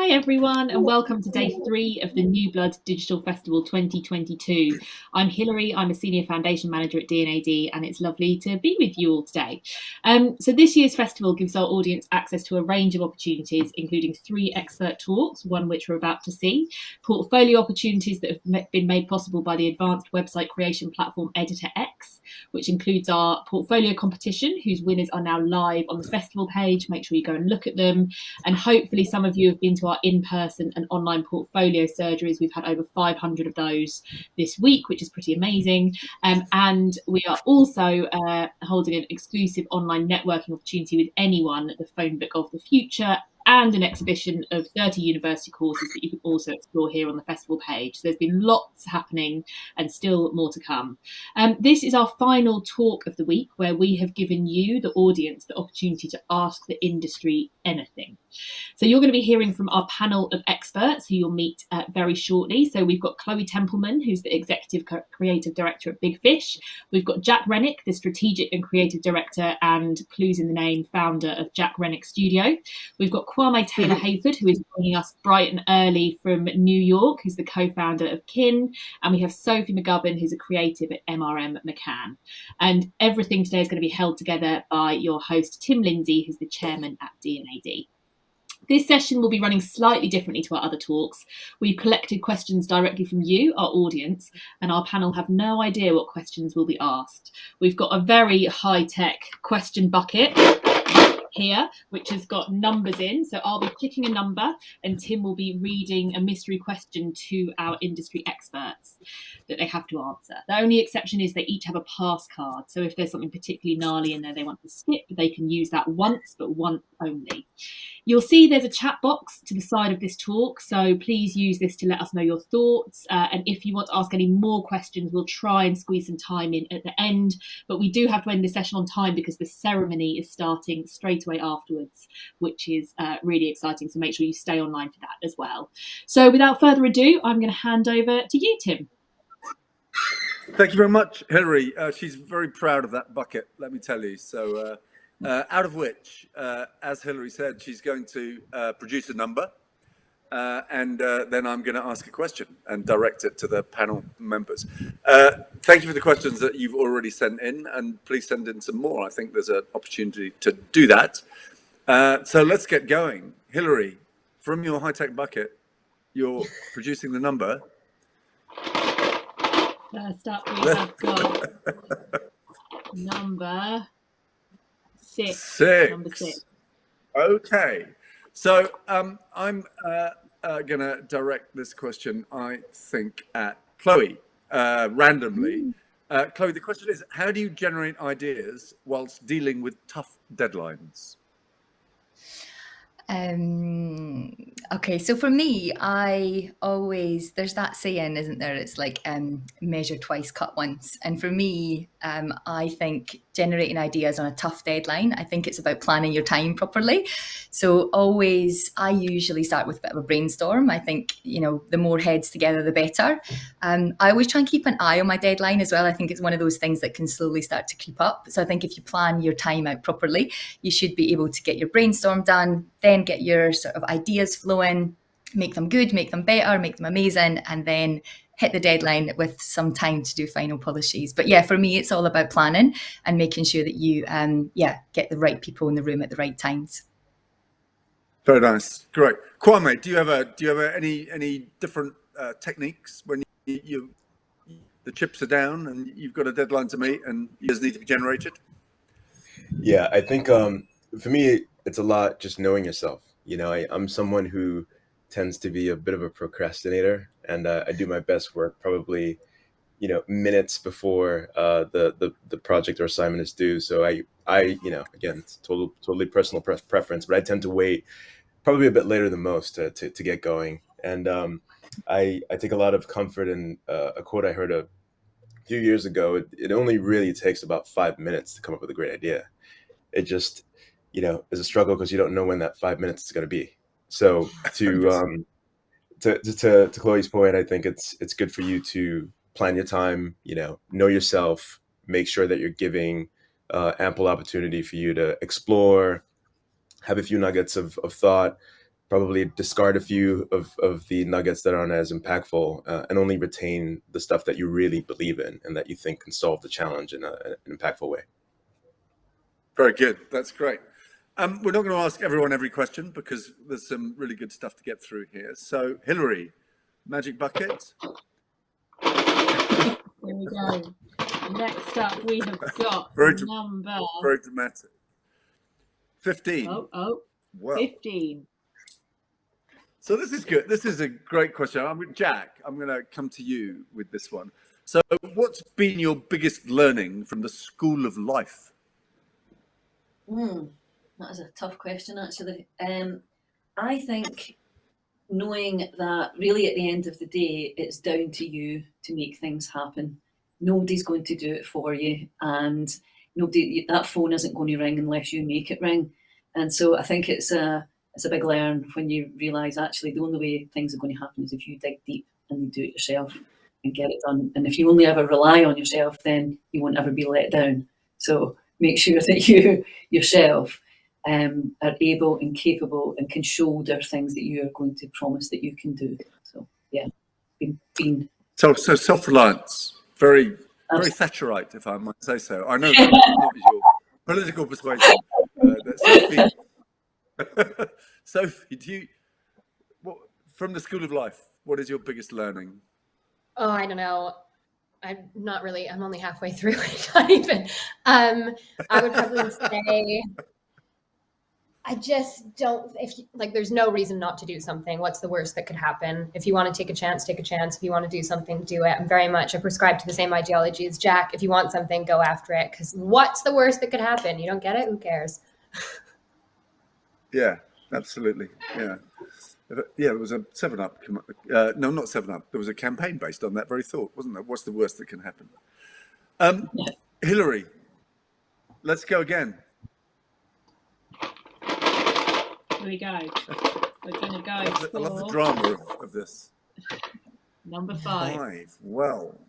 Hi everyone, and welcome to day 3 of the New Blood Digital Festival 2022. I'm Hilary, I'm a Senior Foundation Manager at D&AD, and it's lovely to be with you all today. So this year's festival gives our audience access to a range of opportunities, including 3 expert talks, one which we're about to see, portfolio opportunities that have been made possible by the advanced website creation platform Editor X, which includes our portfolio competition, whose winners are now live on the festival page. Make sure you go and look at them. And hopefully some of you have been to our in-person and online portfolio surgeries. We've had over 500 of those this week, which is pretty amazing. And we are also holding an exclusive online networking opportunity with anyone at the Phone Book of the Future, and an exhibition of 30 university courses that you can also explore here on the festival page. So there's been lots happening and still more to come. This is our final talk of the week, where we have given you, the audience, the opportunity to ask the industry anything. So you're going to be hearing from our panel of experts who you'll meet very shortly. So we've got Chloe Templeman, who's the Executive Creative Director at Big Fish. We've got Jack Rennick, the Strategic and Creative Director and, clues in the name, founder of Jack Rennick Studio. We've got Kwame Taylor-Hayford, who is joining us bright and early from New York, who's the co-founder of Kin. And we have Sophie McGovern, who's a creative at MRM McCann. And everything today is going to be held together by your host, Tim Lindsay, who's the chairman at D&AD. This session will be running slightly differently to our other talks. We've collected questions directly from you, our audience, and our panel have no idea what questions will be asked. We've got a very high-tech question bucket here, which has got numbers in. So I'll be picking a number and Tim will be reading a mystery question to our industry experts that they have to answer. The only exception is they each have a pass card. So if there's something particularly gnarly in there they want to skip, they can use that once, but once only. You'll see there's a chat box to the side of this talk, so please use this to let us know your thoughts. And if you want to ask any more questions, we'll try and squeeze some time in at the end. But we do have to end the session on time because the ceremony is starting straight away afterwards, which is really exciting. So make sure you stay online for that as well. So without further ado, I'm going to hand over to you, Tim. Thank you very much, Hilary. She's very proud of that bucket, let me tell you. So out of which, as Hilary said, she's going to produce a number and then I'm going to ask a question and direct it to the panel members. Thank you for the questions that you've already sent in, and please send in some more. I think there's an opportunity to do that. So let's get going. Hilary, from your high-tech bucket, you're producing the number. First up, we have got number 6. Number 6. Okay. So I'm going to direct this question, I think, at Chloe randomly. Chloe, the question is, how do you generate ideas whilst dealing with tough deadlines? Okay, so for me, there's that saying, isn't there? It's like measure twice, cut once. And for me, I think generating ideas on a tough deadline, I think it's about planning your time properly. So I usually start with a bit of a brainstorm. I think, the more heads together, the better. I always try and keep an eye on my deadline as well. I think it's one of those things that can slowly start to creep up. So I think if you plan your time out properly, you should be able to get your brainstorm done, then get your sort of ideas flowing, make them good, make them better, make them amazing, and then hit the deadline with some time to do final polishes. But yeah, for me, it's all about planning and making sure that you get the right people in the room at the right times. Very nice. Great. Kwame, do you have any different techniques when the chips are down and you've got a deadline to meet and ideas need to be generated? Yeah, I think for me, it's a lot just knowing yourself. I'm someone who tends to be a bit of a procrastinator, and I do my best work probably, minutes before the project or assignment is due. So I again, it's totally personal preference, but I tend to wait probably a bit later than most to get going. And I take a lot of comfort in a quote I heard a few years ago. It only really takes about 5 minutes to come up with a great idea. It just is a struggle because you don't know when that 5 minutes is going to be. So to Chloe's point, I think it's good for you to plan your time, know yourself, make sure that you're giving ample opportunity for you to explore, have a few nuggets of thought, probably discard a few of the nuggets that aren't as impactful, and only retain the stuff that you really believe in and that you think can solve the challenge in an impactful way. Very good. That's great. We're not going to ask everyone every question because there's some really good stuff to get through here. So, Hilary, magic bucket. Here we go. Next up, we have got number... Very dramatic. 15. Oh, well. 15. So this is good. This is a great question. Jack, I'm going to come to you with this one. So what's been your biggest learning from the school of life? That is a tough question, actually. I think knowing that really at the end of the day, it's down to you to make things happen. Nobody's going to do it for you, and that phone isn't going to ring unless you make it ring. And so I think it's a big learn when you realise actually the only way things are going to happen is if you dig deep and you do it yourself and get it done. And if you only ever rely on yourself, then you won't ever be let down. So make sure that you yourself are able and capable and can shoulder things that you are going to promise that you can do. So yeah, so self-reliance, very Thatcherite, if I might say so. I know that not your political persuasion. Sophie, from the school of life, what is your biggest learning? Oh, I don't know. I'm not really. I'm only halfway through. Not even. I would probably say, I just don't. There's no reason not to do something. What's the worst that could happen? If you want to take a chance, take a chance. If you want to do something, do it. I'm very much prescribed to the same ideology as Jack. If you want something, go after it. Because what's the worst that could happen? You don't get it? Who cares? Yeah, absolutely. Yeah. There was a 7-Up. No, not 7-Up. There was a campaign based on that very thought, wasn't there? What's the worst that can happen? Hilary, let's go again. Here we go. We're going to go for... I love the drama of this. Number 5. 5. Well,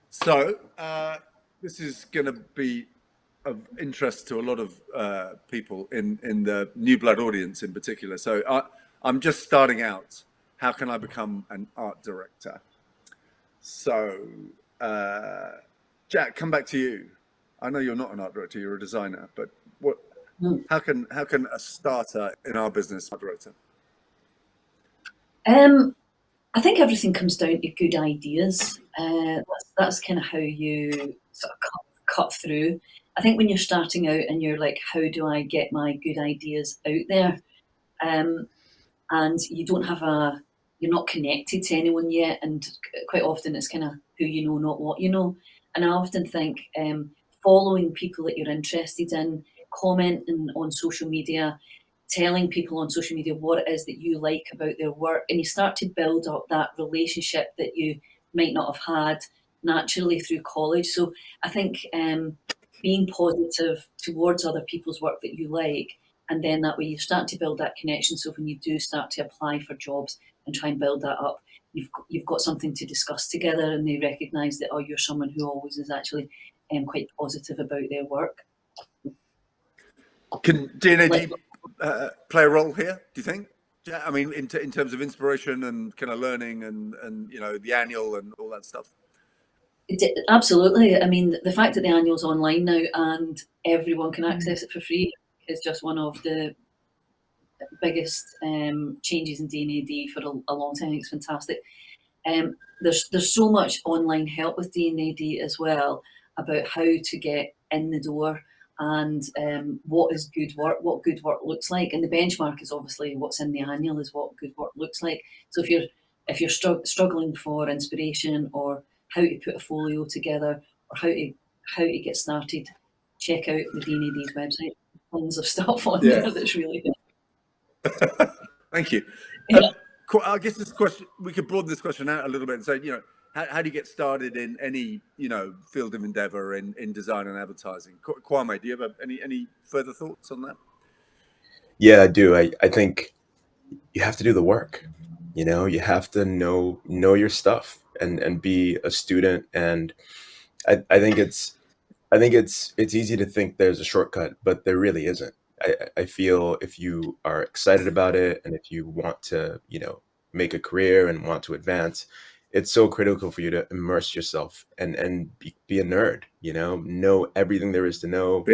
so this is going to be of interest to a lot of people in the New Blood audience in particular. So I'm just starting out. How can I become an art director? So, Jack, come back to you. I know you're not an art director; you're a designer. But how can a starter in our business art director? I think everything comes down to good ideas. That's kind of how you sort of cut through. I think when you're starting out and you're like, how do I get my good ideas out there? And you don't have you're not connected to anyone yet. And quite often it's kind of who you know, not what you know. And I often think following people that you're interested in, commenting on social media, telling people on social media what it is that you like about their work, and you start to build up that relationship that you might not have had naturally through college. So I think being positive towards other people's work that you like, and then that way you start to build that connection. So when you do start to apply for jobs and try and build that up, you've got something to discuss together, and they recognise that, oh, you're someone who always is actually quite positive about their work. Can D&AD play a role here, do you think? I mean, in terms of inspiration and kind of learning and the annual and all that stuff? Absolutely. I mean, the fact that the annual's online now and everyone can access it for free is just one of the biggest changes in D&AD for a long time. It's fantastic. There's so much online help with D&AD as well about how to get in the door and what is good work, what good work looks like. And the benchmark is obviously what's in the annual is what good work looks like. So if you're struggling for inspiration or how to put a folio together or how to get started, check out the D&AD's website. Tons of stuff on there that's really good. Thank you. I guess this question, we could broaden this question out a little bit and say, how do you get started in any, field of endeavor in design and advertising? Kwame, do you have any further thoughts on that? Yeah, I do. I think you have to do the work. You have to know your stuff and be a student. And I think it's easy to think there's a shortcut, but there really isn't. I feel if you are excited about it and if you want to, make a career and want to advance, it's so critical for you to immerse yourself and be a nerd, know everything there is to know,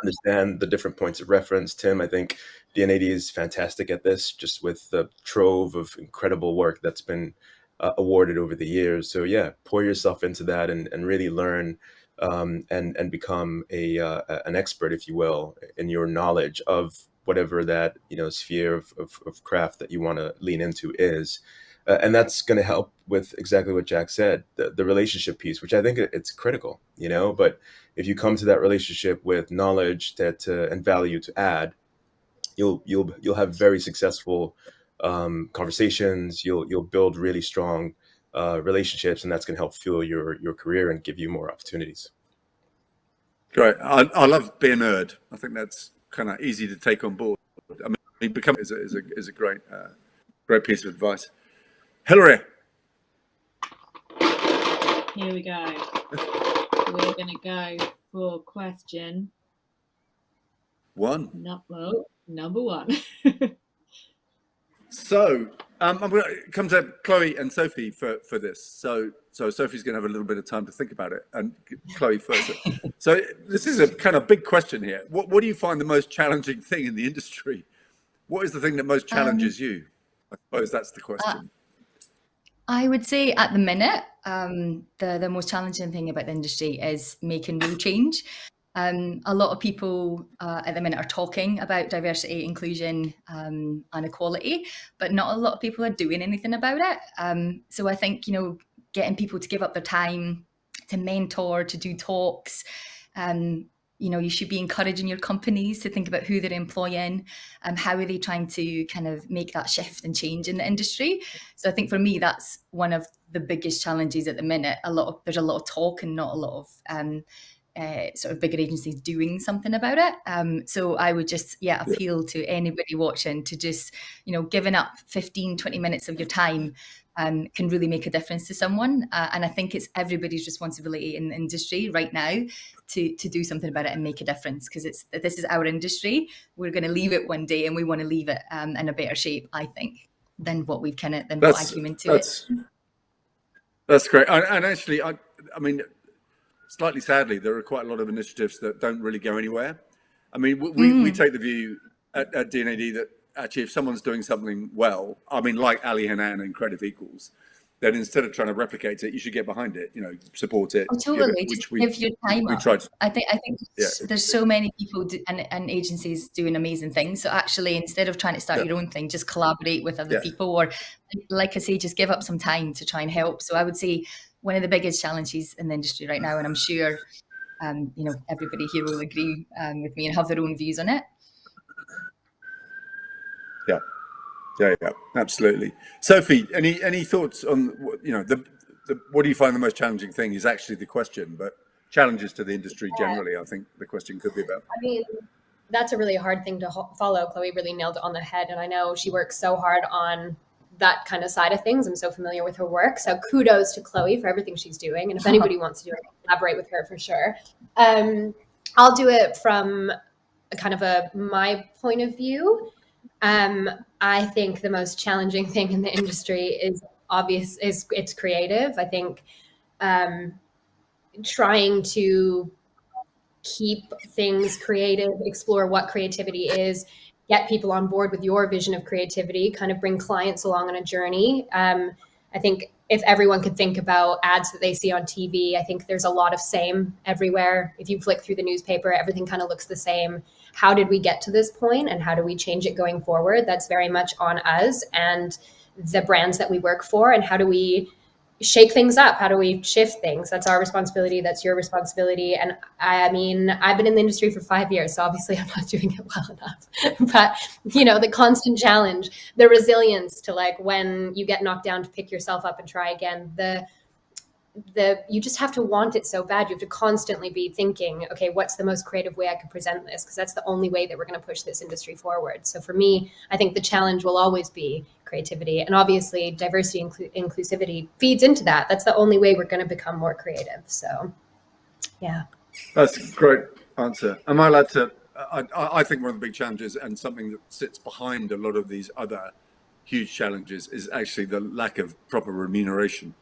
understand the different points of reference. Tim, I think D&AD is fantastic at this, just with the trove of incredible work that's been awarded over the years. So yeah, pour yourself into that and really learn and become an expert, if you will, in your knowledge of whatever that sphere of craft that you want to lean into is. And that's going to help with exactly what Jack said, the relationship piece, which I think it's critical, but if you come to that relationship with knowledge and value to add, you'll have very successful conversations. You'll build really strong relationships, and that's going to help fuel your career and give you more opportunities. Great. I love being a nerd. I think that's kind of easy to take on board. I mean, become is a great piece of advice. Hilary. Here we go. We're going to go for question one. Number one. So I'm going to come to Chloe and Sophie for this. So Sophie's going to have a little bit of time to think about it, and Chloe first. So this is a kind of big question here. What do you find the most challenging thing in the industry? What is the thing that most challenges you? I suppose that's the question. I would say at the minute, the most challenging thing about the industry is making real change. A lot of people at the minute are talking about diversity, inclusion, and equality, but not a lot of people are doing anything about it. So I think, getting people to give up their time to mentor, to do talks, you should be encouraging your companies to think about who they're employing, how are they trying to kind of make that shift and change in the industry. So I think for me, that's one of the biggest challenges at the minute. There's a lot of talk and not a lot of sort of bigger agencies doing something about it. So I would just, appeal to anybody watching to just, giving up 15, 20 minutes of your time can really make a difference to someone. And I think it's everybody's responsibility in the industry right now to do something about it and make a difference, because this is our industry. We're going to leave it one day, and we want to leave it in a better shape, I think, than what what I came into it. That's great. And actually, I mean, slightly sadly, there are quite a lot of initiatives that don't really go anywhere. I mean, we take the view at D&AD that actually if someone's doing something well, I mean, like Ali Hanan and Creative Equals, then instead of trying to replicate it, you should get behind it, support it. Oh, totally. Give your time up. I think there's so many people and agencies doing amazing things. So actually, instead of trying to start your own thing, just collaborate with other people, or like I say, just give up some time to try and help. So I would say one of the biggest challenges in the industry right now, and I'm sure everybody here will agree with me and have their own views on it. Yeah, absolutely. Sophie, any thoughts on what do you find the most challenging thing is actually the question, but challenges to the industry generally, I think the question could be about. I mean, that's a really hard thing to follow. Chloe really nailed it on the head, and I know she works so hard on that kind of side of things. I'm so familiar with her work, so kudos to Chloe for everything she's doing. And if anybody wants to do it, collaborate with her for sure. I'll do it from kind of my point of view. I think the most challenging thing in the industry is it's creative. I think trying to keep things creative, explore what creativity is, get people on board with your vision of creativity, kind of bring clients along on a journey. I think if everyone could think about ads that they see on TV, I think there's a lot of same everywhere. If you flick through the newspaper, everything kind of looks the same. How did we get to this point, and how do we change it going forward? That's very much on us and the brands that we work for, and how do we shake things up? How do we shift things? That's our responsibility. That's your responsibility. And I mean, I've been in the industry for 5 years, so obviously I'm not doing it well enough. But, the constant challenge, the resilience to when you get knocked down to pick yourself up and try again, you just have to want it so bad. You have to constantly be thinking, okay, what's the most creative way I could present this? Because that's the only way that we're going to push this industry forward. So for me, I think the challenge will always be creativity. And obviously diversity and inclusivity feeds into that. That's the only way we're going to become more creative. So, yeah. That's a great answer. Am I allowed to I think one of the big challenges, and something that sits behind a lot of these other huge challenges, is actually the lack of proper remuneration.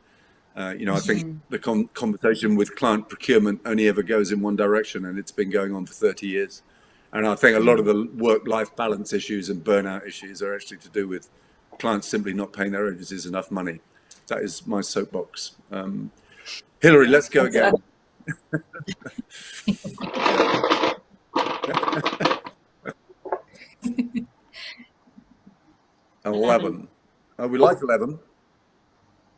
I think the conversation with client procurement only ever goes in one direction, and it's been going on for 30 years. And I think a lot of the work-life balance issues and burnout issues are actually to do with clients simply not paying their agencies enough money. That is my soapbox. Hilary, let's go again. 11. We like 11.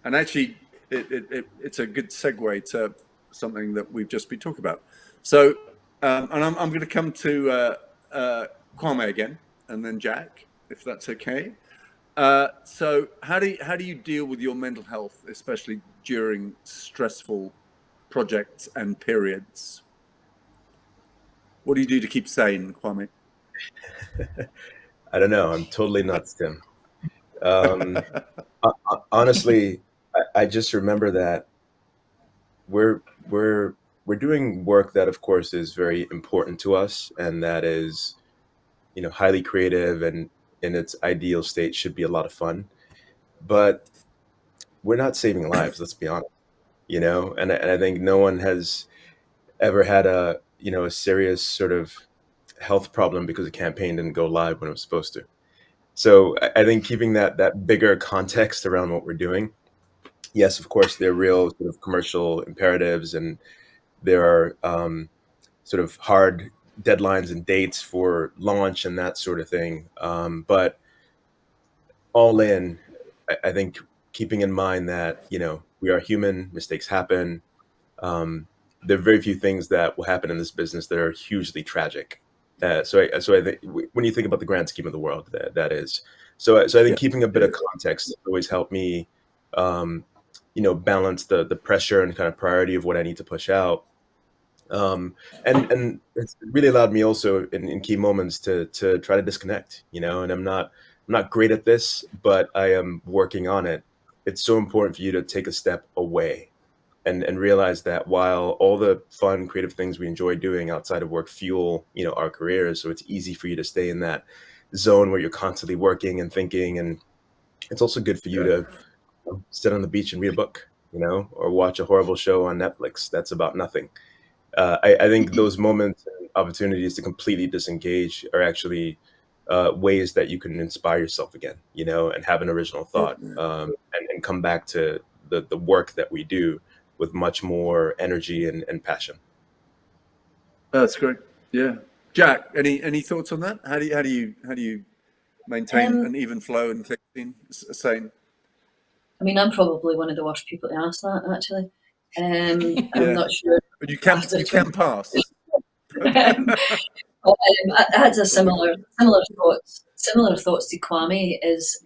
And actually, it's a good segue to something that we've just been talking about. So, and I'm going to come to Kwame again, and then Jack, if that's okay. So, how do you deal with your mental health, especially during stressful projects and periods? What do you do to keep sane, Kwame? I don't know. I'm totally nuts, Tim. Honestly, I just remember that we're doing work that, of course, is very important to us, and that is, highly creative, and in its ideal state should be a lot of fun. But we're not saving lives. Let's be honest. And I think no one has ever had a serious sort of health problem because a campaign didn't go live when it was supposed to. So I think keeping that bigger context around what we're doing. Yes, of course, there are real sort of commercial imperatives, and there are sort of hard deadlines and dates for launch and that sort of thing. But all in, I think keeping in mind that, we are human, mistakes happen. There are very few things that will happen in this business that are hugely tragic. So I think when you think about the grand scheme of the world, that is. So I think keeping a bit of context always helped me, balance the pressure and kind of priority of what I need to push out. And it's really allowed me also in key moments to try to disconnect, and I'm not great at this, but I am working on it. It's so important for you to take a step away and realize that while all the fun, creative things we enjoy doing outside of work fuel, our careers, so it's easy for you to stay in that zone where you're constantly working and thinking, and it's also good for you to sit on the beach and read a book, or watch a horrible show on Netflix that's about nothing. I think those moments and opportunities to completely disengage are actually ways that you can inspire yourself again, and have an original thought, and come back to the work that we do with much more energy and passion. That's great. Yeah, Jack, any thoughts on that? How do you maintain an even flow and thinking sane? I mean, I'm probably one of the worst people to ask that, actually. I'm not sure. But you can pass. I had a similar thoughts to Kwame. Is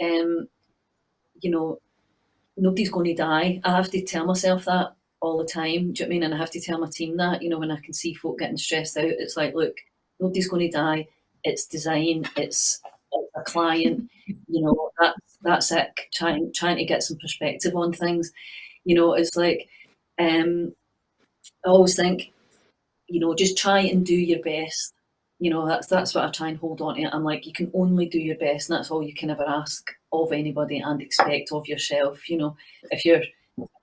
nobody's going to die. I have to tell myself that all the time. Do you know what I mean? And I have to tell my team that. When I can see folk getting stressed out, it's like, look, nobody's going to die. It's design. It's a client. That's it. Trying to get some perspective on things. It's like I always think, just try and do your best. That's what I try and hold on to. I'm like, you can only do your best, and that's all you can ever ask of anybody and expect of yourself. If you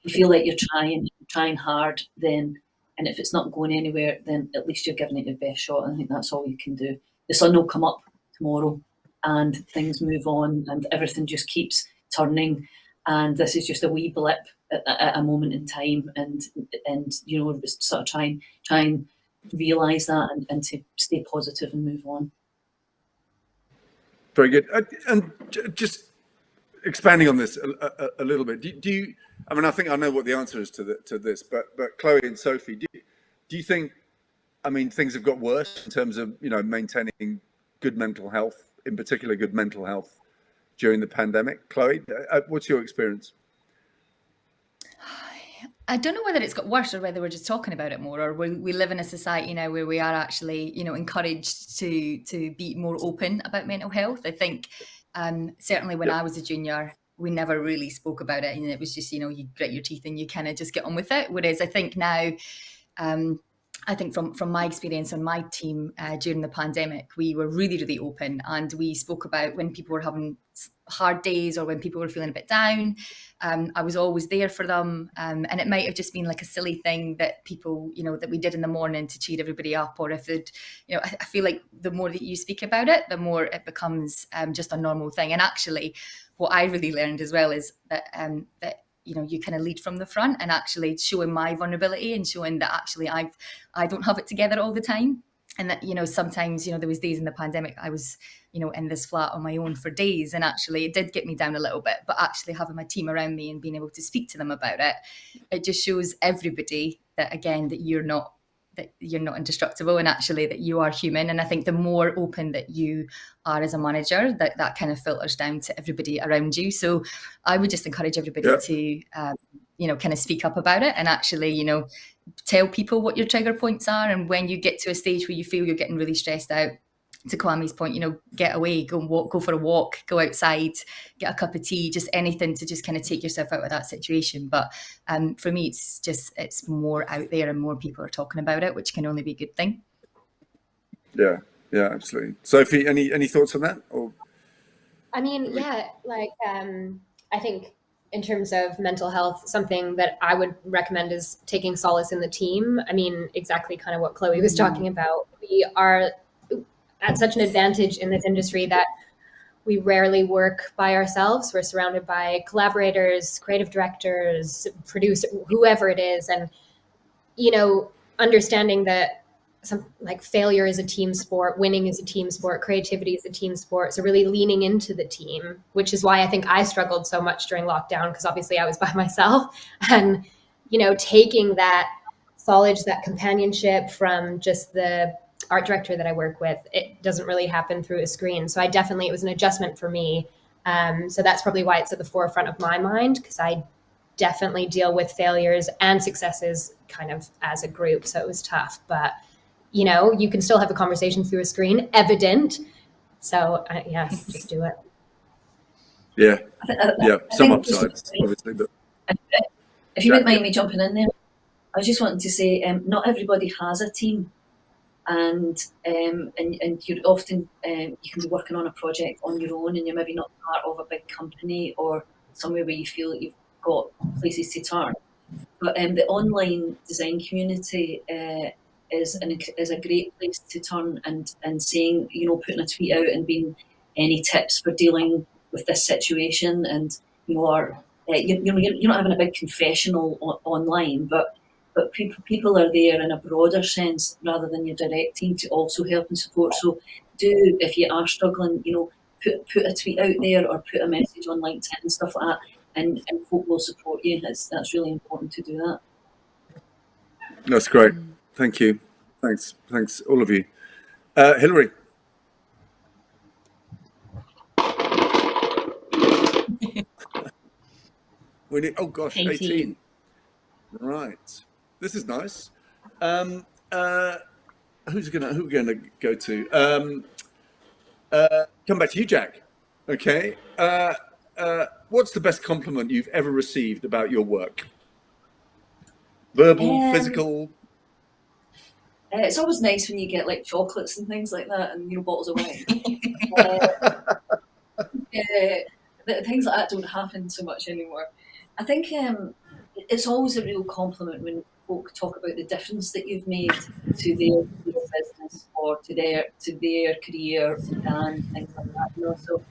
feel like you're trying hard, then, and if it's not going anywhere, then at least you're giving it your best shot. And I think that's all you can do. The sun will come up tomorrow, and things move on, and everything just keeps turning. And this is just a wee blip at a moment in time, and sort of try and realise that and to stay positive and move on. Very good. And just expanding on this a little bit, do you? I mean, I think I know what the answer is to this, but Chloe and Sophie, do you think? I mean, things have got worse in terms of maintaining good mental health, in particular good mental health during the pandemic. Chloe, what's your experience? I don't know whether it's got worse or whether we're just talking about it more, or we live in a society now where we are actually, encouraged to be more open about mental health. I think certainly when I was a junior, we never really spoke about it, and it was just, you grit your teeth and you kind of just get on with it. Whereas I think now, I think from my experience on my team during the pandemic, we were really, really open, and we spoke about when people were having hard days or when people were feeling a bit down. I was always there for them, and it might have just been like a silly thing that people, that we did in the morning to cheer everybody up, or if it, I feel like the more that you speak about it, the more it becomes just a normal thing. And actually, what I really learned as well is that you kind of lead from the front, and actually showing my vulnerability and showing that actually I don't have it together all the time. And that, sometimes, there was days in the pandemic I was, in this flat on my own for days, and actually it did get me down a little bit, but actually having my team around me and being able to speak to them about it, it just shows everybody that, again, that you're not indestructible, and actually that you are human. And I think the more open that you are as a manager, that kind of filters down to everybody around you. So I would just encourage everybody to kind of speak up about it, and actually tell people what your trigger points are. And when you get to a stage where you feel you're getting really stressed out, to Kwame's point, get away, go for a walk, go outside, get a cup of tea, just anything to just kind of take yourself out of that situation. But for me, it's more out there and more people are talking about it, which can only be a good thing. Yeah, absolutely. Sophie, any thoughts on that? Or I mean, I think in terms of mental health, something that I would recommend is taking solace in the team. I mean, exactly kind of what Chloe was talking about. We are at such an advantage in this industry that we rarely work by ourselves. We're surrounded by collaborators, creative directors, producers, whoever it is. And, understanding that failure is a team sport, winning is a team sport, creativity is a team sport. So really leaning into the team, which is why I think I struggled so much during lockdown, because obviously I was by myself, and, taking that knowledge, that companionship from just the art director that I work with, it doesn't really happen through a screen. So it was an adjustment for me. So that's probably why it's at the forefront of my mind, because I definitely deal with failures and successes kind of as a group. So it was tough, but you can still have a conversation through a screen, evident. So just do it. Yeah. Some upsides, obviously. But if you wouldn't mind me jumping in there, I was just wanting to say, not everybody has a team, and you're often you can be working on a project on your own, and you're maybe not part of a big company or somewhere where you feel that you've got places to turn. But the online design community is a great place to turn, and saying, putting a tweet out and being any tips for dealing with this situation, and you're not having a big confessional online, but people are there in a broader sense rather than your direct team to also help and support. So if you are struggling, put a tweet out there or put a message on LinkedIn and stuff like that, and folk will support you. That's really important to do that. That's great. Thank you. Thanks, all of you. Hilary. We need. Oh gosh, 18. Right. This is nice. Who we gonna go to? Come back to you, Jack. Okay. What's the best compliment you've ever received about your work? Verbal, physical? It's always nice when you get like chocolates and things like that, and bottles of wine. Things like that don't happen so much anymore. I think it's always a real compliment when folk talk about the difference that you've made to their business or to their career and things like that. So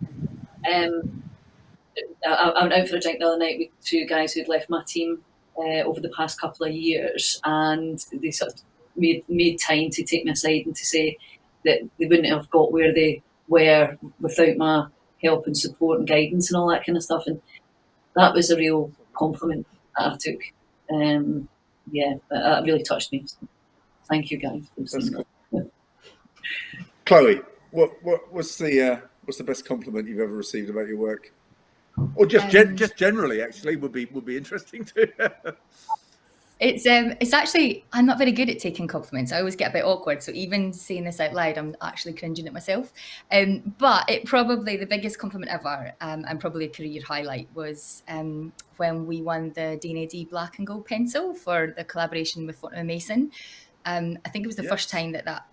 I went out for a drink the other night with two guys who'd left my team over the past couple of years, and they sort of made time to take me aside and to say that they wouldn't have got where they were without my help and support and guidance and all that kind of stuff. And that was a real compliment that I took. That really touched me. So thank you, guys. Chloe, what's the best compliment you've ever received about your work, or just generally? Actually, would be interesting too. It's actually, I'm not very good at taking compliments. I always get a bit awkward. So even saying this out loud, I'm actually cringing at myself. But the biggest compliment ever, and probably a career highlight, was when we won the D&AD Black and Gold Pencil for the collaboration with Fortnum & Mason. I think it was the first time that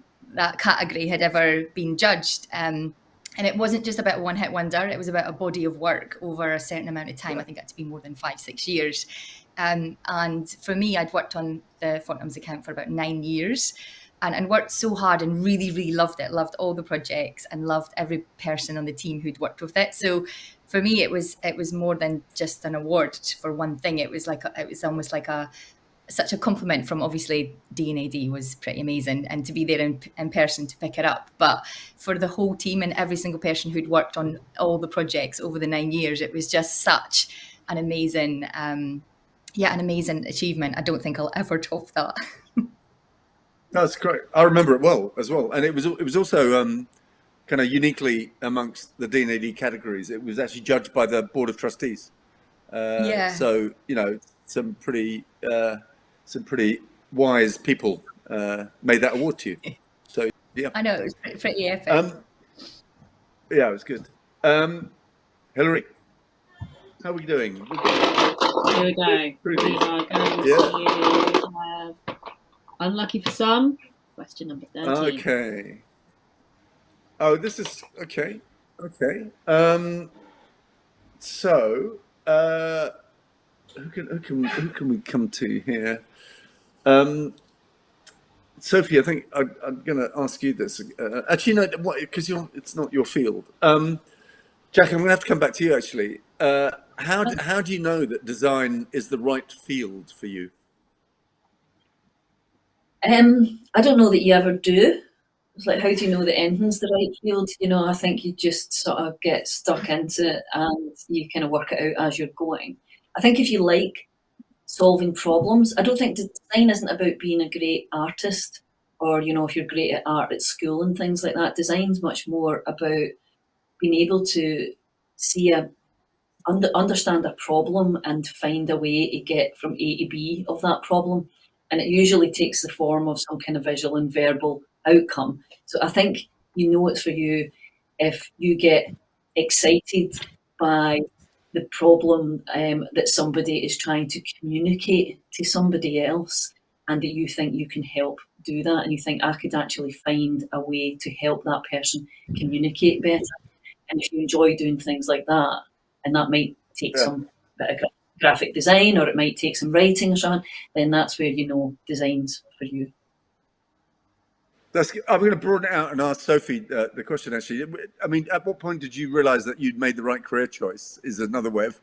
category had ever been judged. And it wasn't just about a one-hit wonder, it was about a body of work over a certain amount of time. I think it had to be more than 5-6 years. And for me, I'd worked on the Fontums account for about 9 years and worked so hard and really, really loved it, loved all the projects and loved every person on the team who'd worked with it. So for me, it was more than just an award for one thing. It was almost like such a compliment from, obviously D&AD was pretty amazing, and to be there in person to pick it up. But for the whole team and every single person who'd worked on all the projects over the 9 years, it was just such an amazing, an amazing achievement. I don't think I'll ever top that. That's great. I remember it well as well, and it was also kind of uniquely amongst the D&AD categories. It was actually judged by the board of trustees. So some pretty wise people made that award to you. So yeah, I know it was pretty epic. Yeah, it was good. Hilary, how are we doing? Here we go. We are going to have unlucky for some. Question number 13. Okay. Oh, this is okay. Okay. So who can we come to here? Sophie, I think I'm going to ask you this. Actually, no, because it's not your field. Jack, I'm going to have to come back to you. Actually, how do you know that design is the right field for you? I don't know that you ever do. It's like, how do you know that anything's the right field? I think you just sort of get stuck into it and you kind of work it out as you're going. I think if you like solving problems, I don't think design isn't about being a great artist or, if you're great at art at school and things like that. Design's much more about being able to see understand a problem and find a way to get from A to B of that problem. And it usually takes the form of some kind of visual and verbal outcome. So I think it's for you if you get excited by the problem that somebody is trying to communicate to somebody else, and that you think you can help do that, and you think I could actually find a way to help that person communicate better. And if you enjoy doing things like that, and that might take some bit of graphic design, or it might take some writing or something, then that's where design's for you. I'm going to broaden it out and ask Sophie the question, actually. I mean, at what point did you realize that you'd made the right career choice, is another way of,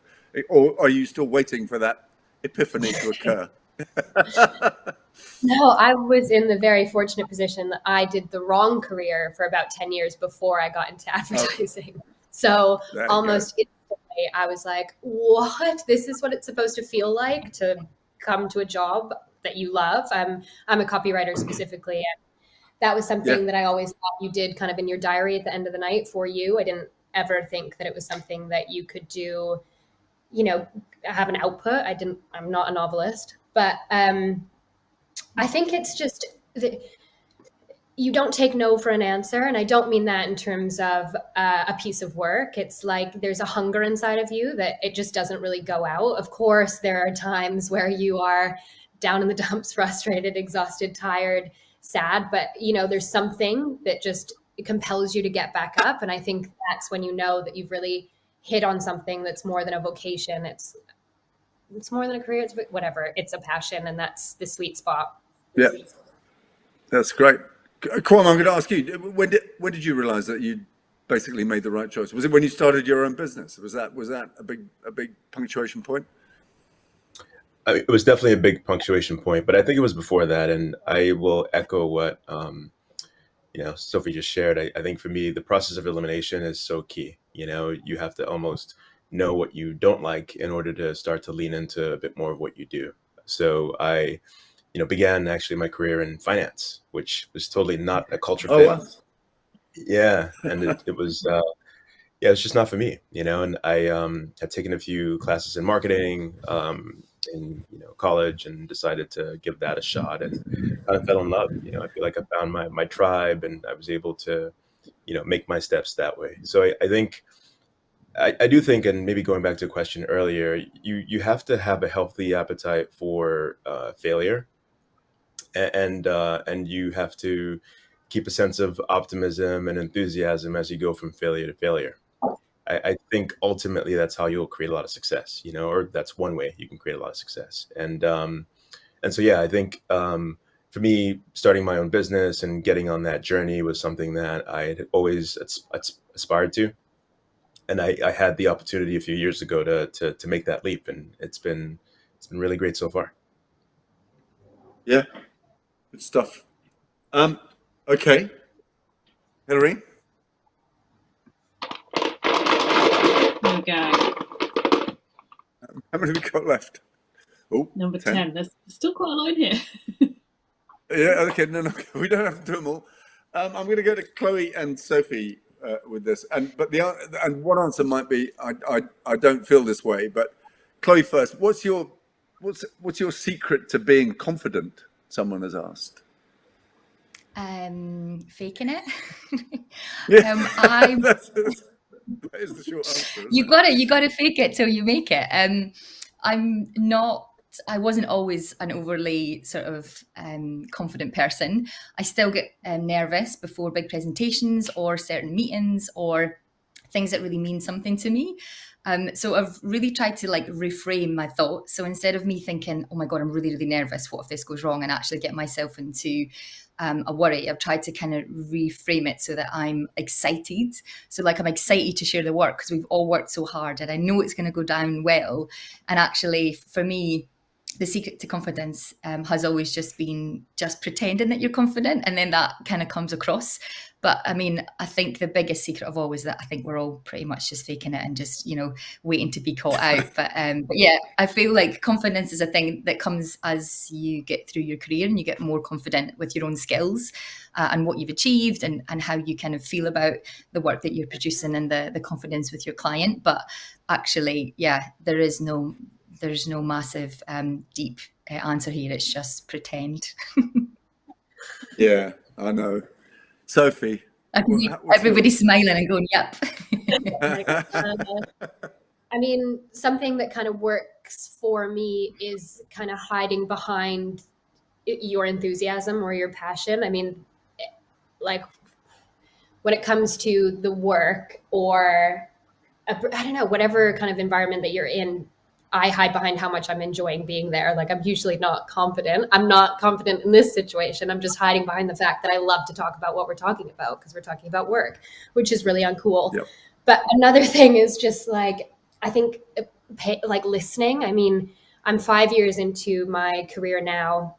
or are you still waiting for that epiphany to occur? No, I was in the very fortunate position that I did the wrong career for about 10 years before I got into advertising. So almost instantly I was like, what? This is what it's supposed to feel like to come to a job that you love. I'm a copywriter specifically, and that was something that I always thought you did kind of in your diary at the end of the night for you. I didn't ever think that it was something that you could do, have an output. I'm not a novelist, but I think it's just that you don't take no for an answer. And I don't mean that in terms of a piece of work. It's like there's a hunger inside of you that it just doesn't really go out. Of course, there are times where you are down in the dumps, frustrated, exhausted, tired, sad, but there's something that just compels you to get back up. And I think that's when you know that you've really hit on something that's more than a vocation. It's more than a career. It's whatever. It's a passion, and that's the sweet spot. Yeah, that's great. Kwame, I'm going to ask you, when did you realize that you basically made the right choice? Was it when you started your own business? Was that a big punctuation point? It was definitely a big punctuation point, but I think it was before that. And I will echo what Sophie just shared. I think for me, the process of elimination is so key. You have to almost know what you don't like in order to start to lean into a bit more of what you do. So I, began actually my career in finance, which was totally not a culture fit. Wow. Yeah, and it was. It's just not for me, and I had taken a few classes in marketing in college and decided to give that a shot, and kind of fell in love. I feel like I found my tribe, and I was able to make my steps that way. So I think I do think, and maybe going back to a question earlier, you have to have a healthy appetite for failure, and you have to keep a sense of optimism and enthusiasm as you go from failure to failure. I think ultimately that's how you'll create a lot of success, or that's one way you can create a lot of success. And so, yeah, I think for me, starting my own business and getting on that journey was something that I had always aspired to. And I had the opportunity a few years ago to make that leap, and it's been really great so far. Yeah, good stuff. Okay, Hilary. There we go. How many have we got left? Oh, Number 10. There's still quite a line here. Yeah, okay, no, we don't have to do them all. I'm going to go to Chloe and Sophie with this, and one answer might be I don't feel this way, but Chloe first. What's your secret to being confident? Someone has asked. Faking it. Yeah, that is the short answer. You gotta fake it till you make it. I wasn't always an overly sort of confident person. I still get nervous before big presentations or certain meetings or things that really mean something to me. So I've really tried to reframe my thoughts. So instead of me thinking, oh my God, I'm really, really nervous, what if this goes wrong, and actually get myself into a worry, I've tried to kind of reframe it so that I'm excited. So I'm excited to share the work because we've all worked so hard and I know it's going to go down well. And actually for me, the secret to confidence has always just been just pretending that you're confident, and then that kind of comes across. But I mean, I think the biggest secret of all is that I think we're all pretty much just faking it and just, waiting to be caught out. But yeah, I feel like confidence is a thing that comes as you get through your career and you get more confident with your own skills and what you've achieved and how you kind of feel about the work that you're producing and the confidence with your client. But actually, yeah, there's no massive deep answer here. It's just pretend. Yeah, I know. Sophie. Everybody's smiling and going, yep. I mean, something that kind of works for me is kind of hiding behind your enthusiasm or your passion. I mean, when it comes to the work or, I don't know, whatever kind of environment that you're in, I hide behind how much I'm enjoying being there. I'm usually not confident. I'm not confident in this situation. I'm just hiding behind the fact that I love to talk about what we're talking about because we're talking about work, which is really uncool. Yep. But another thing is just I think listening. I mean, I'm 5 years into my career now.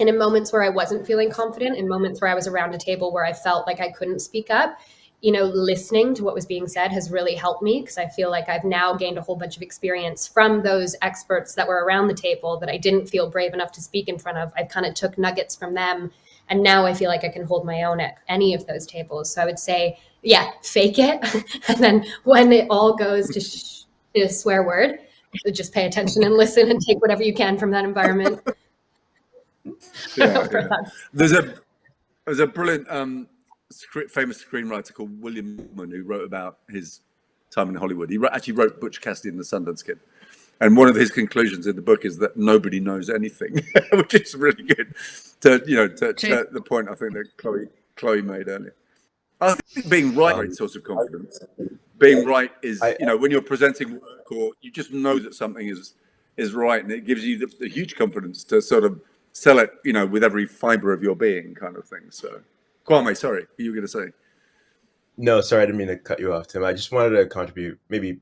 And in moments where I wasn't feeling confident, in moments where I was around a table where I felt like I couldn't speak up, listening to what was being said has really helped me because I feel like I've now gained a whole bunch of experience from those experts that were around the table that I didn't feel brave enough to speak in front of. I kind of took nuggets from them. And now I feel like I can hold my own at any of those tables. So I would say, yeah, fake it. And then when it all goes to a swear word, just pay attention and listen and take whatever you can from that environment. Yeah. There's a brilliant famous screenwriter called William Milman who wrote about his time in Hollywood. He actually wrote Butch Cassidy and the Sundance Kid, and one of his conclusions in the book is that nobody knows anything, which is really good to the point I think that Chloe made earlier. I think being right is a source of confidence. Being right is when you're presenting work or you just know that something is right, and it gives you the huge confidence to sort of sell it, with every fiber of your being, kind of thing. So, Kwame, sorry, what you were going to say? No, sorry, I didn't mean to cut you off, Tim. I just wanted to contribute maybe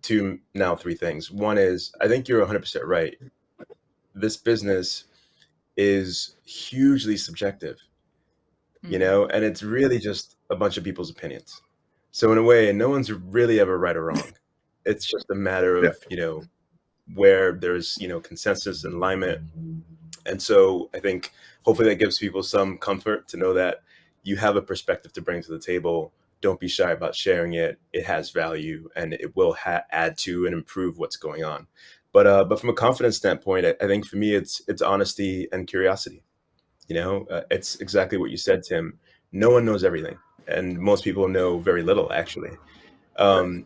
2, now 3 things. One is, I think you're 100% right. This business is hugely subjective, and it's really just a bunch of people's opinions. So in a way, no one's really ever right or wrong. It's just a matter of, where there's, consensus and alignment. And so I think hopefully that gives people some comfort to know that you have a perspective to bring to the table. Don't be shy about sharing it. It has value and it will add to and improve what's going on. But from a confidence standpoint, I think for me, it's honesty and curiosity. It's exactly what you said, Tim. No one knows everything, and most people know very little, actually. So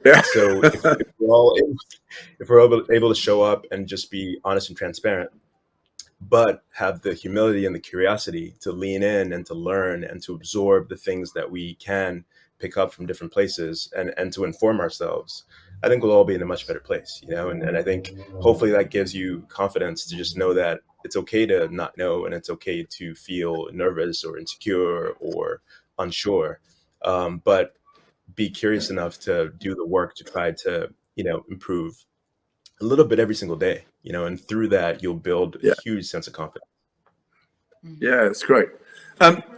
if we're all able to show up and just be honest and transparent, but have the humility and the curiosity to lean in and to learn and to absorb the things that we can pick up from different places and to inform ourselves, I think we'll all be in a much better place, you know? And I think hopefully that gives you confidence to just know that it's okay to not know, and it's okay to feel nervous or insecure or unsure. But be curious enough to do the work to try to, you know, improve a little bit every single day, you know, and through that, you'll build a huge sense of confidence. Yeah, it's great.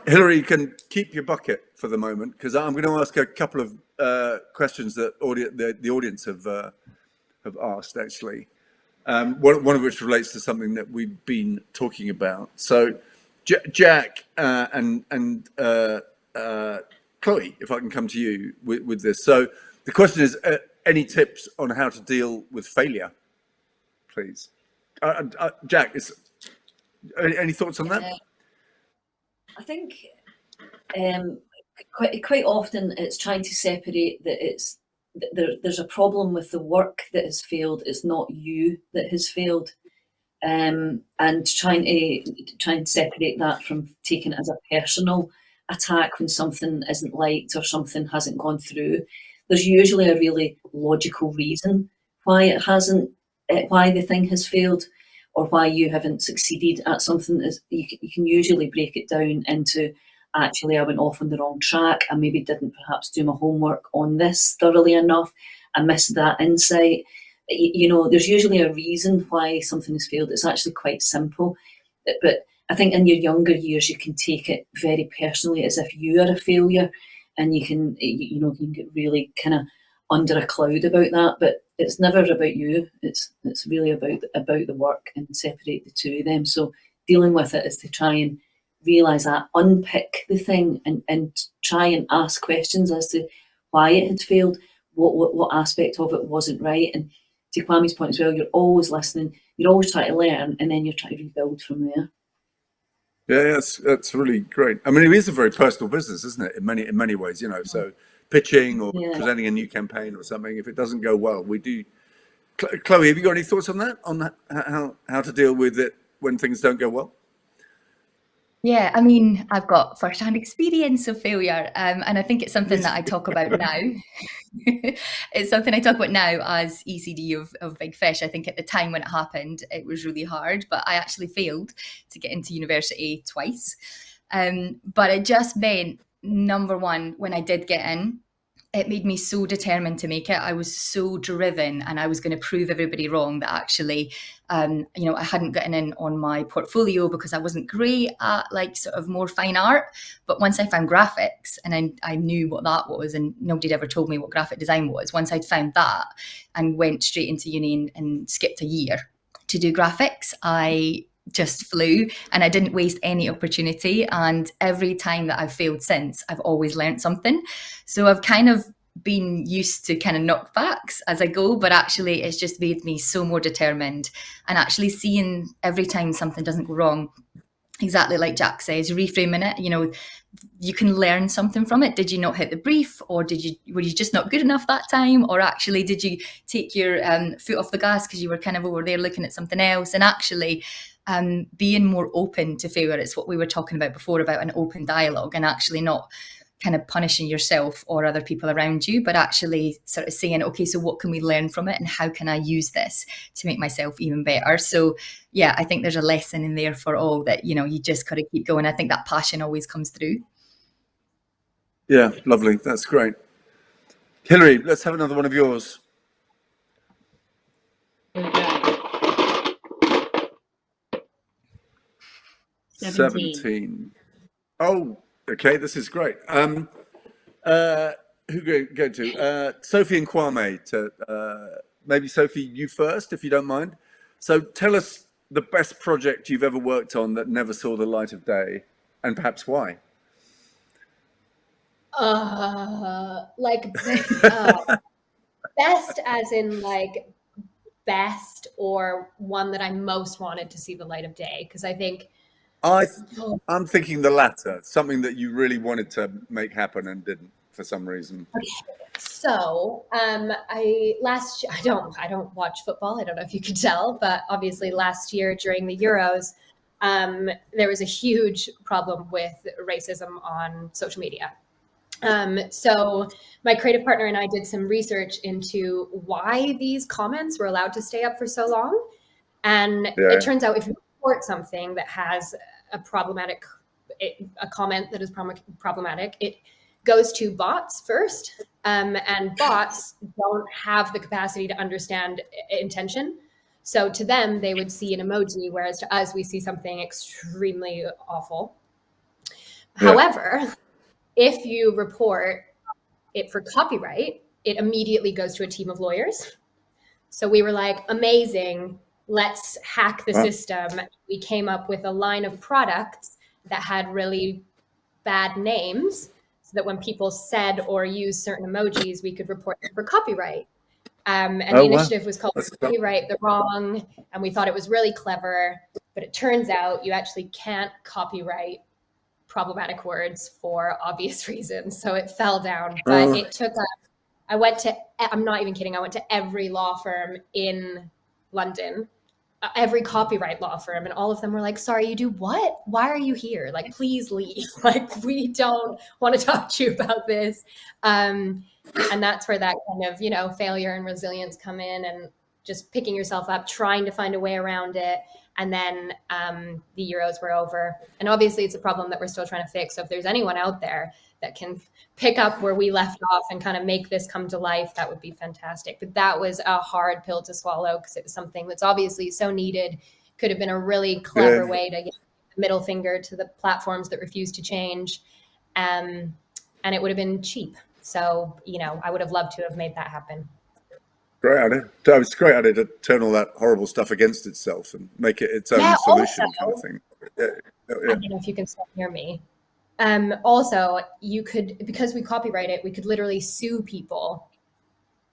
Hilary, you can keep your bucket for the moment, because I'm going to ask a couple of questions that the audience have asked, actually. One of which relates to something that we've been talking about. So, Jack and Chloe, if I can come to you with this. So, the question is, any tips on how to deal with failure, please? Jack, any thoughts on that? I think quite often it's trying to separate that there's a problem with the work that has failed. It's not you that has failed, and trying to separate that from taking it as a personal attack when something isn't liked or something hasn't gone through. There's usually a really logical reason why it hasn't, why the thing has failed, or why you haven't succeeded at something. You can usually break it down into, actually, I went off on the wrong track. I maybe didn't perhaps do my homework on this thoroughly enough. I missed that insight. You know, there's usually a reason why something has failed. It's actually quite simple. But I think in your younger years, you can take it very personally, as if you are a failure, and you can get really kind of under a cloud about that. But it's never about you. It's really about the work, and separate the two of them. So dealing with it is to try and realise that, unpick the thing, and try and ask questions as to why it had failed, what aspect of it wasn't right. And to Kwame's point as well, you're always listening, you're always trying to learn, and then you're trying to rebuild from there. Yeah, that's really great. I mean, it is a very personal business, isn't it? In many ways, you know. So pitching or presenting a new campaign or something, if it doesn't go well, we do. Chloe, have you got any thoughts on that? On how to deal with it when things don't go well? Yeah, I mean, I've got first-hand experience of failure, and I think it's something that I talk about now. It's something I talk about now as ECD of Big Fish. I think at the time when it happened, it was really hard, but I actually failed to get into university twice. But it just meant, number one, when I did get in, it made me so determined to make it. I was so driven, and I was going to prove everybody wrong that actually, I hadn't gotten in on my portfolio because I wasn't great at like sort of more fine art. But once I found graphics, and I knew what that was, and nobody had ever told me what graphic design was. Once I'd found that and went straight into uni and skipped a year to do graphics, I just flew, and I didn't waste any opportunity. And every time that I've failed since, I've always learned something. So I've kind of been used to kind of knockbacks as I go, but actually it's just made me so more determined, and actually seeing every time something doesn't go wrong, exactly like Jack says, reframing it, you can learn something from it. Did you not hit the brief, or were you just not good enough that time? Or actually, did you take your foot off the gas because you were kind of over there looking at something else? And actually being more open to failure. It's what we were talking about before, about an open dialogue, and actually not kind of punishing yourself or other people around you, but actually sort of saying, okay, so what can we learn from it, and how can I use this to make myself even better? So yeah, I think there's a lesson in there for all that, you just got to keep going. I think that passion always comes through. Yeah, lovely. That's great. Hilary, let's have another one of yours. Okay. 17. Oh, okay. This is great. Who go to? Sophie and Kwame. Maybe Sophie, you first, if you don't mind. So tell us the best project you've ever worked on that never saw the light of day, and perhaps why. Best as in like best, or one that I most wanted to see the light of day? Because I think I'm thinking the latter, something that you really wanted to make happen and didn't for some reason. Okay. So I don't watch football. I don't know if you could tell, but obviously last year during the Euros, there was a huge problem with racism on social media. So my creative partner and I did some research into why these comments were allowed to stay up for so long. And it turns out if you report something that has a comment that is problematic, it goes to bots first. And bots don't have the capacity to understand intention. So to them, they would see an emoji, whereas to us, we see something extremely awful. However, if you report it for copyright, it immediately goes to a team of lawyers. So we were like, amazing, let's hack the system. We came up with a line of products that had really bad names so that when people said or used certain emojis, we could report them for copyright. And the initiative was called Copyright the Wrong. And we thought it was really clever, but it turns out you actually can't copyright problematic words for obvious reasons. So it fell down, but it took I'm not even kidding. I went to every law firm in London, every copyright law firm, and all of them were like, sorry, you do what? Why are you here? Like, please leave. Like, we don't want to talk to you about this. And that's where that kind of, failure and resilience come in, and just picking yourself up, trying to find a way around it. And then the Euros were over. And obviously it's a problem that we're still trying to fix. So if there's anyone out there that can pick up where we left off and kind of make this come to life, that would be fantastic. But that was a hard pill to swallow, because it was something that's obviously so needed. Could have been a really clever way to get the middle finger to the platforms that refuse to change. And it would have been cheap. So, I would have loved to have made that happen. Great idea. It's a great idea to turn all that horrible stuff against itself and make it its own solution, kind of thing. I don't know if you can still hear me. Also, you could, because we copyright it, we could literally sue people.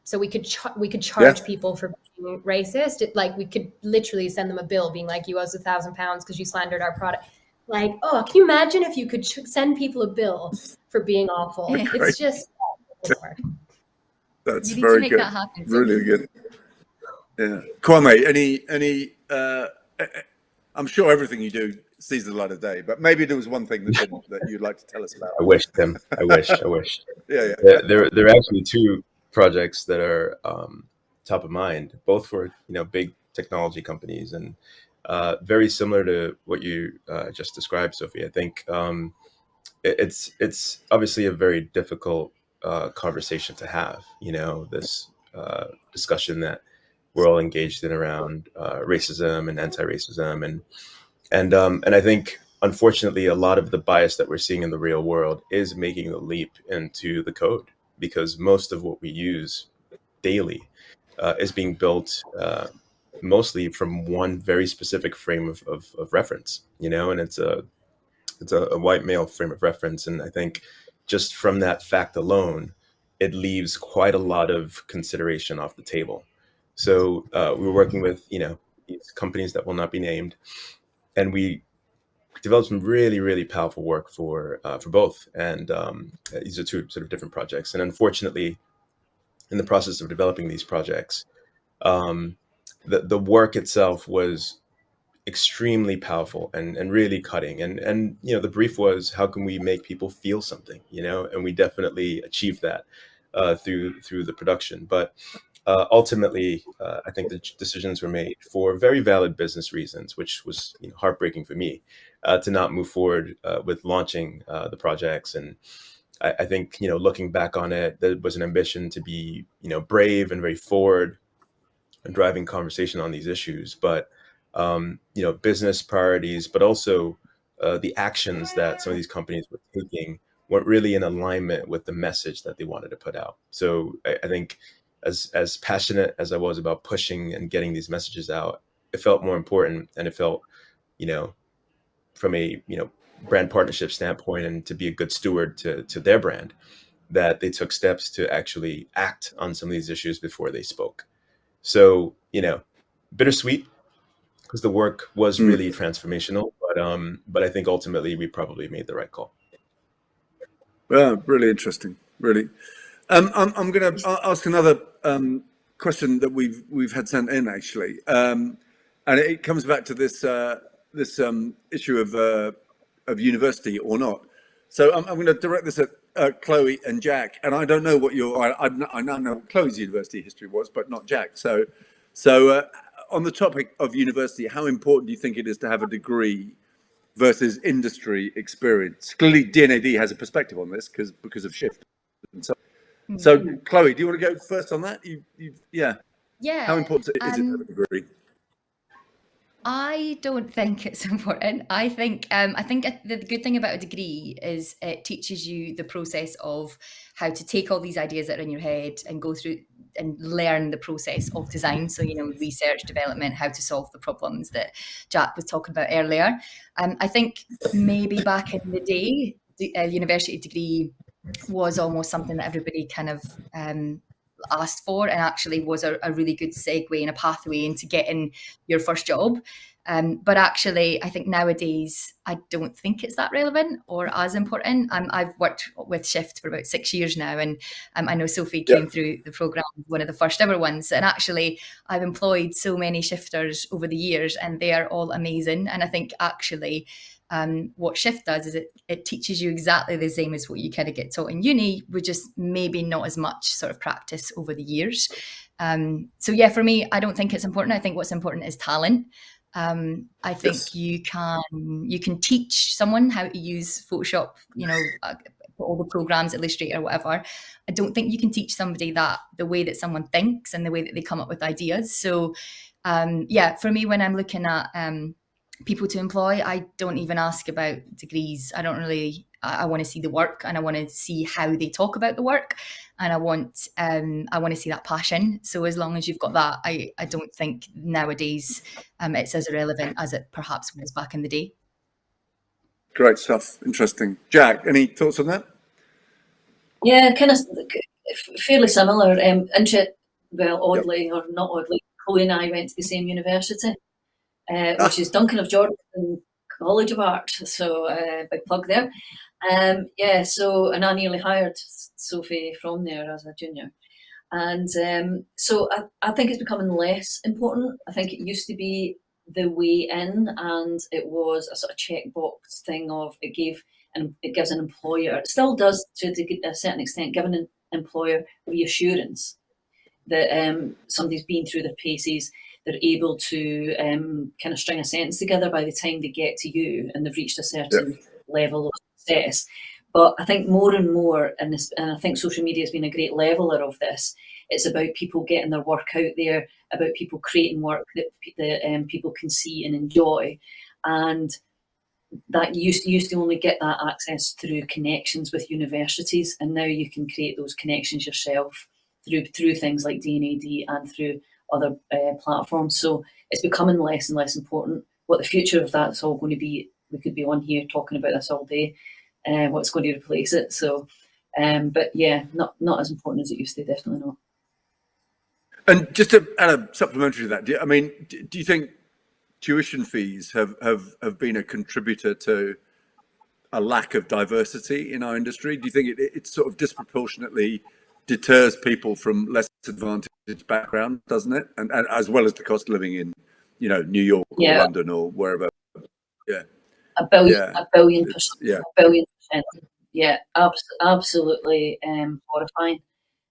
So we could charge people for being racist. We could literally send them a bill being like, you owe us £1,000 because you slandered our product. Like, can you imagine if you could send people a bill for being awful? It's just That's very good. That happen, really good. Yeah. Kwame, any I'm sure everything you do sees the light of day, but maybe there was one thing that didn't, that you'd like to tell us about. I wish, Tim. I wish. Yeah. There are actually two projects that are top of mind, both for big technology companies, and very similar to what you just described, Sophie. I think it's obviously a very difficult conversation to have, this discussion that we're all engaged in around racism and anti-racism, and I think unfortunately a lot of the bias that we're seeing in the real world is making the leap into the code, because most of what we use daily is being built mostly from one very specific frame of reference, and it's a white male frame of reference. And I think just from that fact alone, it leaves quite a lot of consideration off the table. So we were working with, these companies that will not be named, and we developed some really, really powerful work for both. And these are two sort of different projects. And unfortunately, in the process of developing these projects, the work itself was extremely powerful and really cutting. And the brief was, how can we make people feel something, and we definitely achieved that through the production. But ultimately, I think the decisions were made for very valid business reasons, which was heartbreaking for me to not move forward with launching the projects. And I think, looking back on it, there was an ambition to be, brave and very forward and driving conversation on these issues. But business priorities, but also the actions that some of these companies were taking weren't really in alignment with the message that they wanted to put out. So I think as passionate as I was about pushing and getting these messages out, it felt more important, and it felt, from a, brand partnership standpoint, and to be a good steward to their brand, that they took steps to actually act on some of these issues before they spoke. So, bittersweet, because the work was really transformational, but I think ultimately we probably made the right call. Well, really interesting. Really. I'm going to ask another question that we've had sent in, actually, and it comes back to this this issue of university or not. So I'm going to direct this at Chloe and Jack, and I don't know what I now know what Chloe's university history was, but not Jack. So on the topic of university, how important do you think it is to have a degree versus industry experience? Clearly, D&AD has a perspective on this because of shift. And so Chloe, do you want to go first on that? Yeah. How important is it to have a degree? I don't think it's important. I think the good thing about a degree is it teaches you the process of how to take all these ideas that are in your head and go through and learn the process of design. So, research, development, how to solve the problems that Jack was talking about earlier. I think maybe back in the day, a university degree was almost something that everybody kind of asked for, and actually was a really good segue and a pathway into getting your first job. But actually, I think nowadays, I don't think it's that relevant or as important. I've worked with Shift for about 6 years now, and I know Sophie came through the programme, one of the first ever ones. And actually, I've employed so many shifters over the years, and they are all amazing. And I think actually, what Shift does is it teaches you exactly the same as what you kind of get taught in uni, with just maybe not as much sort of practice over the years. So yeah, for me, I don't think it's important. I think what's important is talent. I think you can teach someone how to use Photoshop, all the programs, Illustrator, whatever. I don't think you can teach somebody that the way that someone thinks and the way that they come up with ideas. So for me, when I'm looking at people to employ, I don't even ask about degrees. I want to see the work, and I want to see how they talk about the work, and I want to see that passion. So as long as you've got that, I don't think nowadays it's as irrelevant as it perhaps was back in the day. Great stuff. Interesting. Jack, any thoughts on that? Yeah, kind of fairly similar. Oddly or not oddly, Chloe and I went to the same university, which is Duncan of Jordan College of Art. So big plug there. And I nearly hired Sophie from there as a junior. And so I think it's becoming less important. I think it used to be the way in, and it was a sort of checkbox thing of it gives an employer, it still does to a certain extent, give an employer reassurance that somebody's been through their paces, they're able to kind of string a sentence together by the time they get to you and they've reached a certain level of success. But I think more and more, and I think social media has been a great leveler of this, it's about people getting their work out there, about people creating work that people can see and enjoy. And that used to only get that access through connections with universities, and now you can create those connections yourself through things like D&AD and through other platforms. So it's becoming less and less important. What the future of that's all going to be, we could be on here talking about this all day, what's going to replace it. So, but yeah, not as important as it used to, definitely not. And just to add a supplementary to that, do you think tuition fees have been a contributor to a lack of diversity in our industry? Do you think it sort of disproportionately deters people from less advantaged background, doesn't it? And as well as the cost of living in, New York or London or wherever. Yeah. A billion percent. Yeah, absolutely horrifying.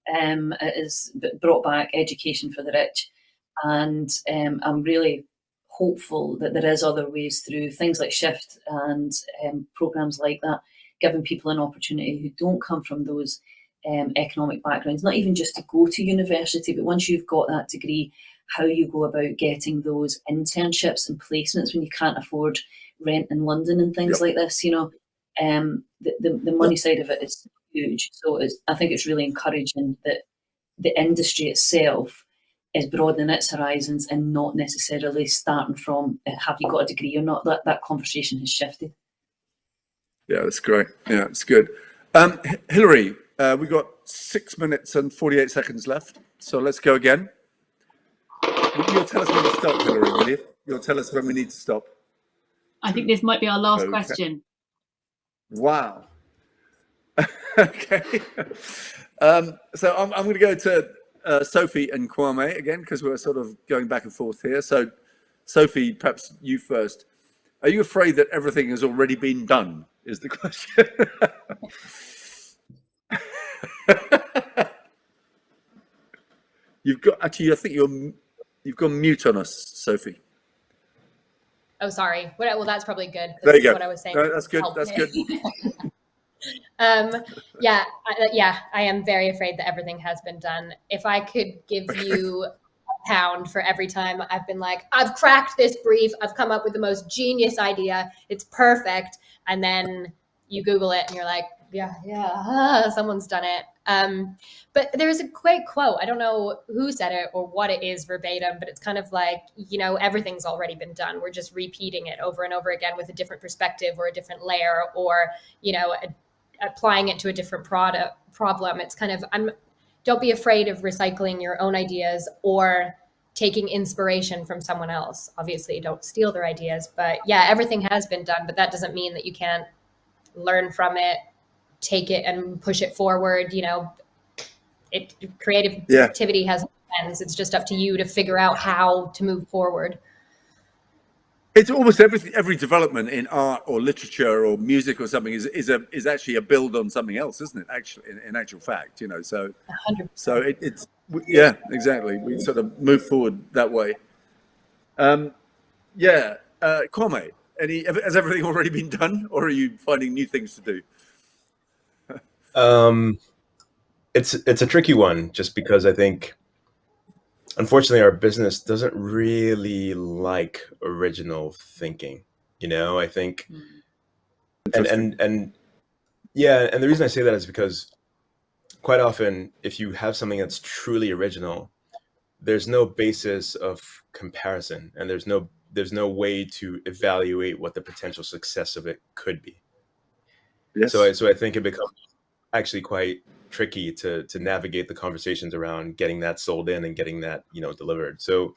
It has brought back education for the rich, and I'm really hopeful that there is other ways through things like Shift and programs like that, giving people an opportunity who don't come from those economic backgrounds, not even just to go to university, but once you've got that degree, how you go about getting those internships and placements when you can't afford rent in London and things like this. The money side of it is huge. So I think it's really encouraging that the industry itself is broadening its horizons and not necessarily starting from have you got a degree or not. That conversation has shifted. Yeah, that's great. Yeah, it's good. Hilary, we've got 6 minutes and 48 seconds left. So let's go again. You'll tell us when to stop, Hilary, will you? You'll tell us when we need to stop. I think this might be our last question. Wow. Okay. So I'm going to go to Sophie and Kwame again, because we're sort of going back and forth here. So Sophie, perhaps you first. Are you afraid that everything has already been done? Is the question. You've got actually. I think you've gone mute on us, Sophie. Oh, sorry. Well, that's probably good. There you go. What I was saying. No, that's good. That's good. Yeah, I am very afraid that everything has been done. If I could give you a pound for every time I've been like, I've cracked this brief, I've come up with the most genius idea, it's perfect, and then you Google it and you're like, someone's done it. But there's a great quote. I don't know who said it or what it is verbatim, but it's kind of like, everything's already been done. We're just repeating it over and over again with a different perspective or a different layer, or, applying it to a different problem. It's kind of, don't be afraid of recycling your own ideas or taking inspiration from someone else. Obviously, don't steal their ideas, but yeah, everything has been done, but that doesn't mean that you can't learn from it, take it and push it forward. Creativity has ends. It's just up to you to figure out how to move forward. It's almost every development in art or literature or music or something is actually a build on something else, isn't it? Actually, in actual fact, so 100%. So it's yeah, exactly. We sort of move forward that way. Kwame, has everything already been done, or are you finding new things to do? It's a tricky one, just because I think, unfortunately, our business doesn't really like original thinking. I think, and the reason I say that is because quite often, if you have something that's truly original, there's no basis of comparison, and there's no way to evaluate what the potential success of it could be. Yes. So I think it becomes actually quite tricky to navigate the conversations around getting that sold in and getting that delivered. So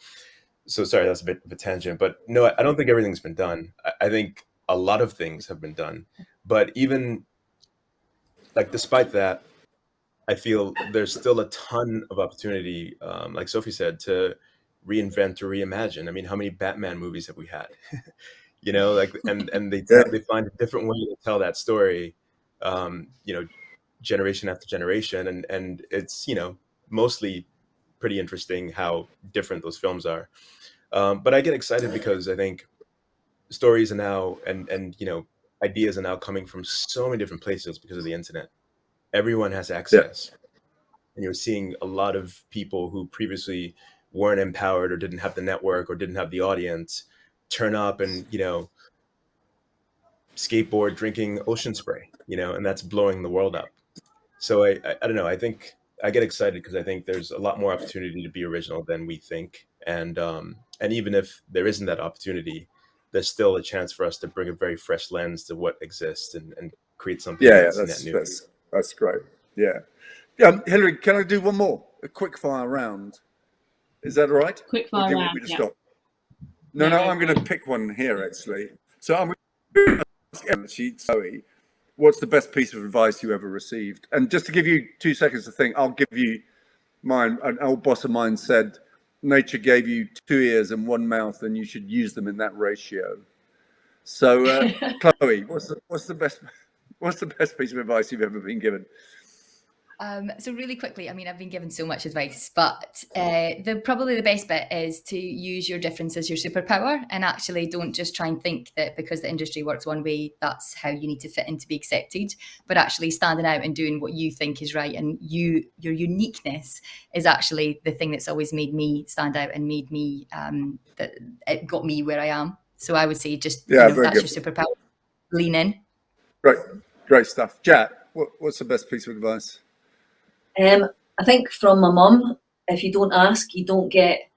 sorry, that's a bit of a tangent, but no, I don't think everything's been done. I think a lot of things have been done, but even despite that, I feel there's still a ton of opportunity, like Sophie said, to reinvent or reimagine. I mean, how many Batman movies have we had? And they find a different way to tell that story, generation after generation, and it's mostly pretty interesting how different those films are. But I get excited because I think stories are now and ideas are now coming from so many different places because of the internet. Everyone has access. And you're seeing a lot of people who previously weren't empowered or didn't have the network or didn't have the audience turn up and skateboard drinking ocean spray, and that's blowing the world up. So I don't know. I think I get excited because I think there's a lot more opportunity to be original than we think, and even if there isn't that opportunity, there's still a chance for us to bring a very fresh lens to what exists and create something that's net new. That's great. Yeah. Hilary, can I do one more? A quick fire round. Is that all right? Quick fire round. Me to stop? No, I'm going to pick one here actually. So I'm going to ask Zoe, what's the best piece of advice you ever received? And just to give you 2 seconds to think, I'll give you mine. An old boss of mine said, nature gave you 2 ears and 1 mouth, and you should use them in that ratio. So, Chloe, what's the best piece of advice you've ever been given? So really quickly, I mean, I've been given so much advice, but probably the best bit is to use your difference as your superpower, and actually don't just try and think that because the industry works one way, that's how you need to fit in to be accepted, but actually standing out and doing what you think is right. And your uniqueness is actually the thing that's always made me stand out and made me, that it got me where I am. So I would say that's your superpower. Lean in. Great stuff. Jack, what's the best piece of advice? I think from my mum, if you don't ask, you don't get.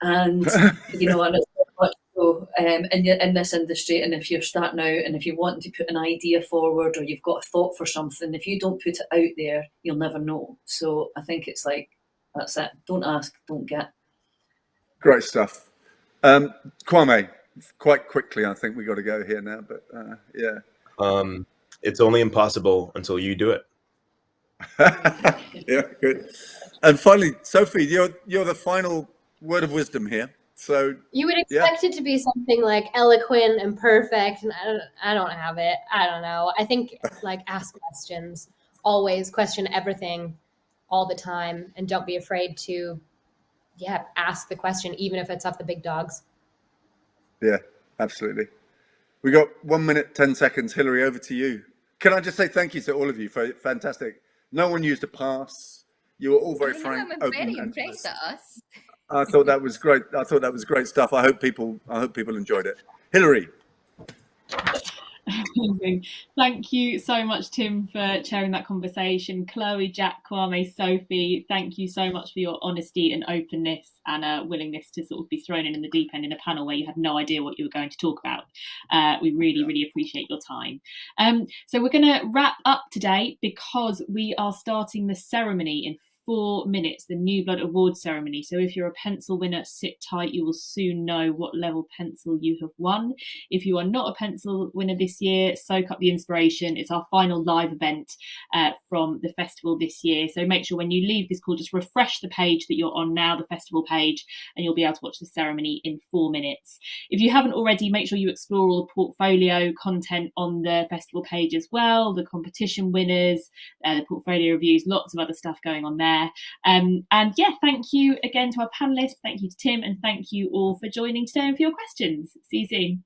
And, and it's much so in this industry. And if you're starting out and if you want to put an idea forward or you've got a thought for something, if you don't put it out there, you'll never know. So I think it's like, that's it. Don't ask, don't get. Great stuff. Kwame, quite quickly, I think we got to go here now, but it's only impossible until you do it. Yeah, good. And finally, Sophie, you're the final word of wisdom here. So you would expect it to be something like eloquent and perfect, and I don't have it. I don't know. I think like ask questions, always question everything all the time, and don't be afraid to ask the question, even if it's of the big dogs. Yeah, absolutely. We got 1 minute, 10 seconds. Hilary, over to you. Can I just say thank you to all of you for fantastic. No one used a pass. You were all very frank, I'm open, very and impressed at us. I thought that was great. I thought that was great stuff. I hope people enjoyed it. Hilary. Amazing. Thank you so much, Tim, for chairing that conversation. Chloe, Jack, Kwame, Sophie, thank you so much for your honesty and openness and willingness to sort of be thrown in the deep end in a panel where you had no idea what you were going to talk about. We really appreciate your time. So we're going to wrap up today because we are starting the ceremony in 4 minutes, the New Blood Awards ceremony. So if you're a pencil winner, sit tight. You will soon know what level pencil you have won. If you are not a pencil winner this year, soak up the inspiration. It's our final live event from the festival this year. So make sure when you leave this call, just refresh the page that you're on now, the festival page, and you'll be able to watch the ceremony in 4 minutes. If you haven't already, make sure you explore all the portfolio content on the festival page as well, the competition winners, the portfolio reviews, lots of other stuff going on there. And thank you again to our panelists. Thank you to Tim, and thank you all for joining today and for your questions. See you soon.